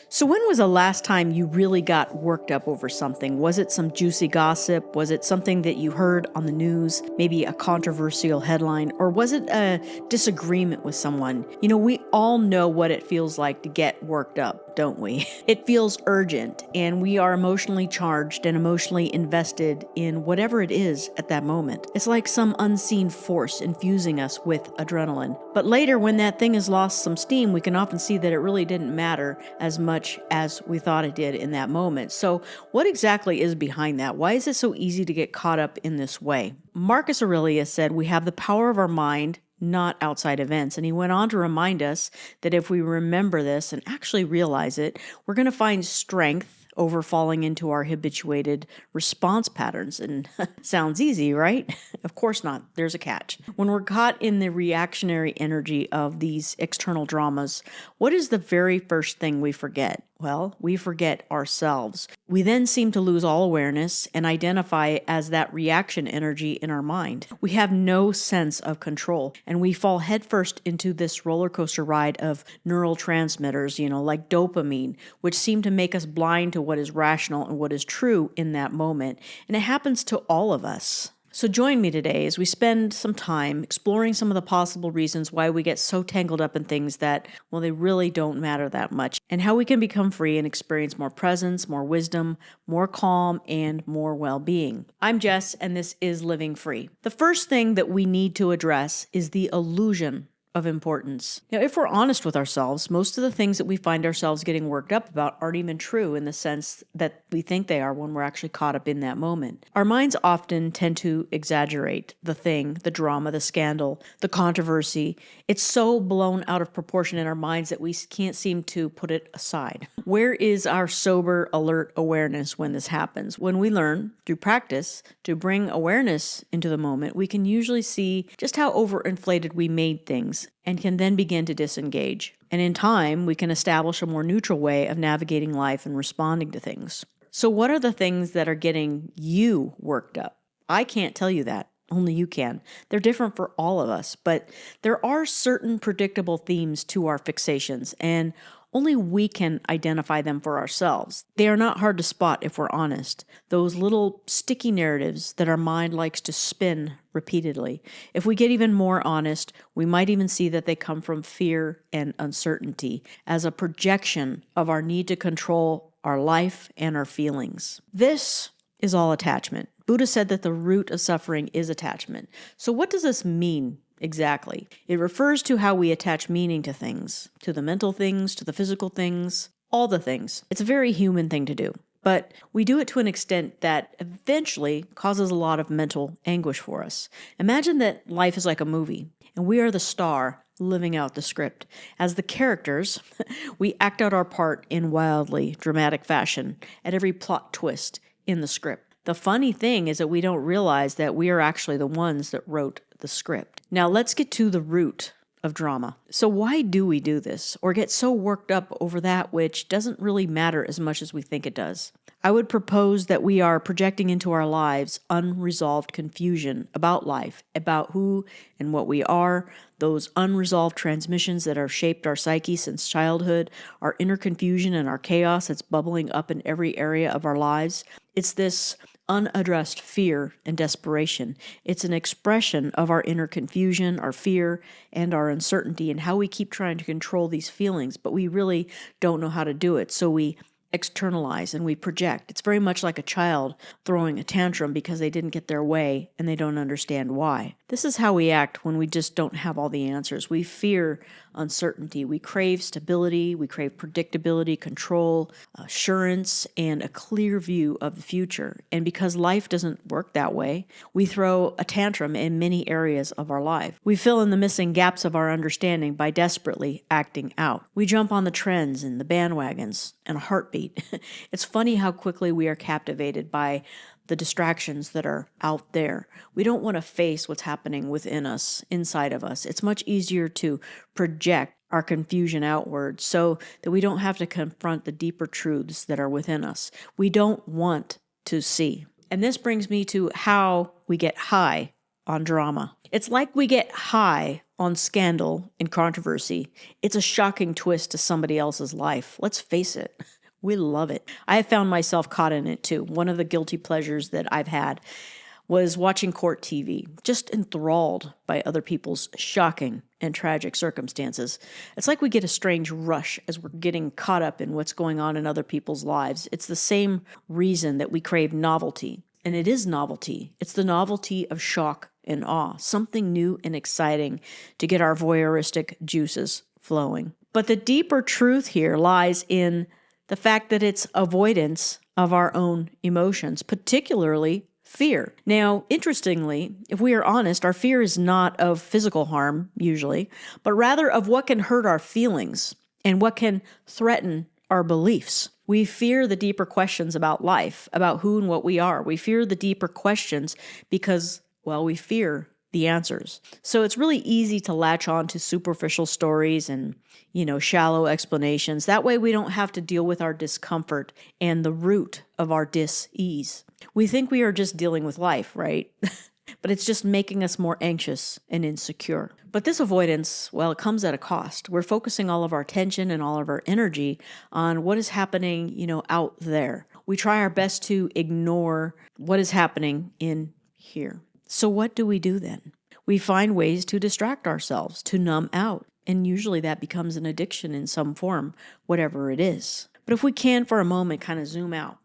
So, when was the last time you really got worked up over something? Was it some juicy gossip? Was it something that you heard on the news? Maybe a controversial headline? Or was it a disagreement with someone? We all know what it feels like to get worked up, don't we? It feels urgent, and we are emotionally charged and emotionally invested in whatever it is at that moment. It's like some unseen force infusing us with adrenaline. But later, when that thing has lost some steam, we can often see that it really didn't matter as much as we thought it did in that moment. So, what exactly is behind that? Why is it so easy to get caught up in this way? Marcus Aurelius said, "We have the power of our mind, not outside events." And he went on to remind us that if we remember this and actually realize it, we're going to find strength over falling into our habituated response patterns. And sounds easy, right? Of course not. There's a catch. When we're caught in the reactionary energy of these external dramas, what is the very first thing we forget? Well, we forget ourselves. We then seem to lose all awareness and identify as that reaction energy in our mind. We have no sense of control, and we fall headfirst into this roller coaster ride of neurotransmitters, like dopamine, which seem to make us blind to what is rational and what is true in that moment. And it happens to all of us. So join me today as we spend some time exploring some of the possible reasons why we get so tangled up in things that, well, they really don't matter that much, and how we can become free and experience more presence, more wisdom, more calm, and more well-being. I'm Jess, and this is Living Free. The first thing that we need to address is the illusion of importance. Now, if we're honest with ourselves, most of the things that we find ourselves getting worked up about aren't even true in the sense that we think they are when we're actually caught up in that moment. Our minds often tend to exaggerate the thing, the drama, the scandal, the controversy. It's so blown out of proportion in our minds that we can't seem to put it aside. Where is our sober, alert awareness when this happens? When we learn through practice to bring awareness into the moment, we can usually see just how overinflated we made things and can then begin to disengage. And in time, we can establish a more neutral way of navigating life and responding to things. So what are the things that are getting you worked up? I can't tell you that. Only you can. They're different for all of us, but there are certain predictable themes to our fixations, and only we can identify them for ourselves. They are not hard to spot if we're honest. Those little sticky narratives that our mind likes to spin repeatedly. If we get even more honest, we might even see that they come from fear and uncertainty as a projection of our need to control our life and our feelings. This is all attachment. Buddha said that the root of suffering is attachment. So what does this mean exactly? It refers to how we attach meaning to things, to the mental things, to the physical things, all the things. It's a very human thing to do, but we do it to an extent that eventually causes a lot of mental anguish for us. Imagine that life is like a movie, and we are the star living out the script. As the characters, we act out our part in wildly dramatic fashion at every plot twist in the script. The funny thing is that we don't realize that we are actually the ones that wrote the script. Now let's get to the root of drama. So why do we do this or get so worked up over that which doesn't really matter as much as we think it does? I would propose that we are projecting into our lives unresolved confusion about life, about who and what we are, those unresolved transmissions that have shaped our psyche since childhood, our inner confusion and our chaos that's bubbling up in every area of our lives. It's this unaddressed fear and desperation. It's an expression of our inner confusion, our fear, and our uncertainty, and how we keep trying to control these feelings, but we really don't know how to do it. So we externalize and we project. It's very much like a child throwing a tantrum because they didn't get their way and they don't understand why. This is how we act when we just don't have all the answers. We fear uncertainty. We crave stability. We crave predictability, control, assurance, and a clear view of the future. And because life doesn't work that way, we throw a tantrum in many areas of our life. We fill in the missing gaps of our understanding by desperately acting out. We jump on the trends and the bandwagons in a heartbeat. It's funny how quickly we are captivated by the distractions that are out there. We don't want to face what's happening within us, inside of us. It's much easier to project our confusion outward so that we don't have to confront the deeper truths that are within us. We don't want to see. And this brings me to how we get high on drama. It's like we get high on scandal and controversy, it's a shocking twist to somebody else's life. Let's face it. We love it. I have found myself caught in it too. One of the guilty pleasures that I've had was watching court TV, just enthralled by other people's shocking and tragic circumstances. It's like we get a strange rush as we're getting caught up in what's going on in other people's lives. It's the same reason that we crave novelty. And it is novelty. It's the novelty of shock and awe, something new and exciting to get our voyeuristic juices flowing. But the deeper truth here lies in the fact that it's avoidance of our own emotions, particularly fear. Now, interestingly, if we are honest, our fear is not of physical harm, usually, but rather of what can hurt our feelings and what can threaten our beliefs. We fear the deeper questions about life, about who and what we are. We fear the deeper questions because, well, we fear the answers. So it's really easy to latch on to superficial stories and, shallow explanations. That way we don't have to deal with our discomfort and the root of our dis-ease. We think we are just dealing with life, right? But it's just making us more anxious and insecure. But this avoidance, well, it comes at a cost. We're focusing all of our attention and all of our energy on what is happening, out there. We try our best to ignore what is happening in here. So what do we do then? We find ways to distract ourselves, to numb out. And usually that becomes an addiction in some form, whatever it is. But if we can for a moment kind of zoom out,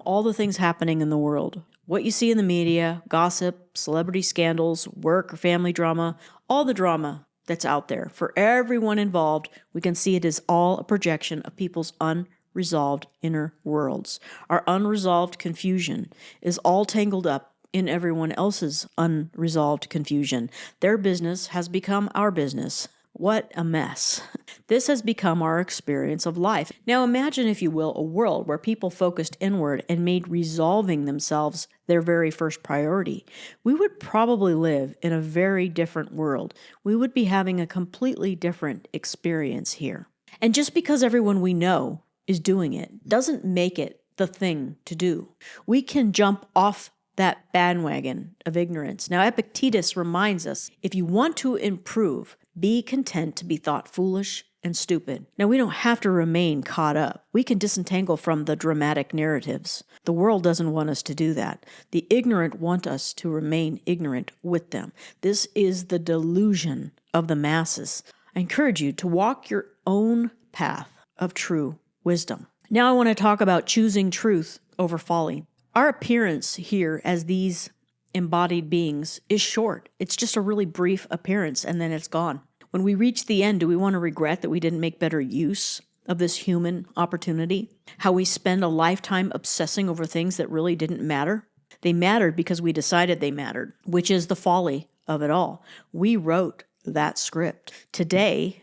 all the things happening in the world, what you see in the media, gossip, celebrity scandals, work or family drama, all the drama that's out there. For everyone involved, we can see it is all a projection of people's unresolved inner worlds. Our unresolved confusion is all tangled up in everyone else's unresolved confusion. Their business has become our business. What a mess. This has become our experience of life. Now imagine, if you will, a world where people focused inward and made resolving themselves their very first priority. We would probably live in a very different world. We would be having a completely different experience here. And just because everyone we know is doing it doesn't make it the thing to do. We can jump off that bandwagon of ignorance. Now, Epictetus reminds us, if you want to improve, be content to be thought foolish and stupid. Now, we don't have to remain caught up. We can disentangle from the dramatic narratives. The world doesn't want us to do that. The ignorant want us to remain ignorant with them. This is the delusion of the masses. I encourage you to walk your own path of true wisdom. Now I want to talk about choosing truth over folly. Our appearance here as these embodied beings is short. It's just a really brief appearance and then it's gone. When we reach the end, do we want to regret that we didn't make better use of this human opportunity? How we spend a lifetime obsessing over things that really didn't matter? They mattered because we decided they mattered, which is the folly of it all. We wrote that script. Today,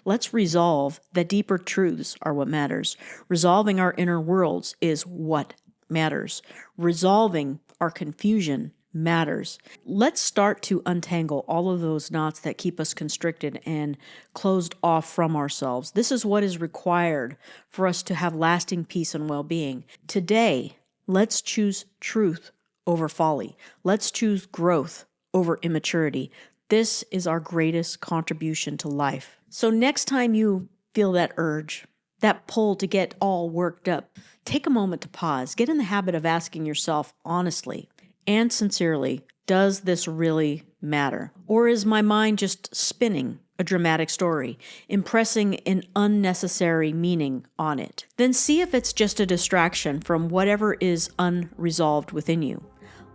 let's resolve that deeper truths are what matters. Resolving our inner worlds is what matters. Resolving our confusion matters. Let's start to untangle all of those knots that keep us constricted and closed off from ourselves. This is what is required for us to have lasting peace and well-being. Today, let's choose truth over folly. Let's choose growth over immaturity. This is our greatest contribution to life. So next time you feel that urge, that pull to get all worked up, take a moment to pause. Get in the habit of asking yourself honestly and sincerely, does this really matter? Or is my mind just spinning a dramatic story, impressing an unnecessary meaning on it? Then see if it's just a distraction from whatever is unresolved within you.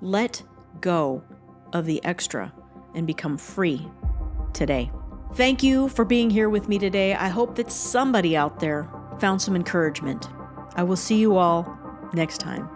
Let go of the extra and become free today. Thank you for being here with me today. I hope that somebody out there found some encouragement. I will see you all next time.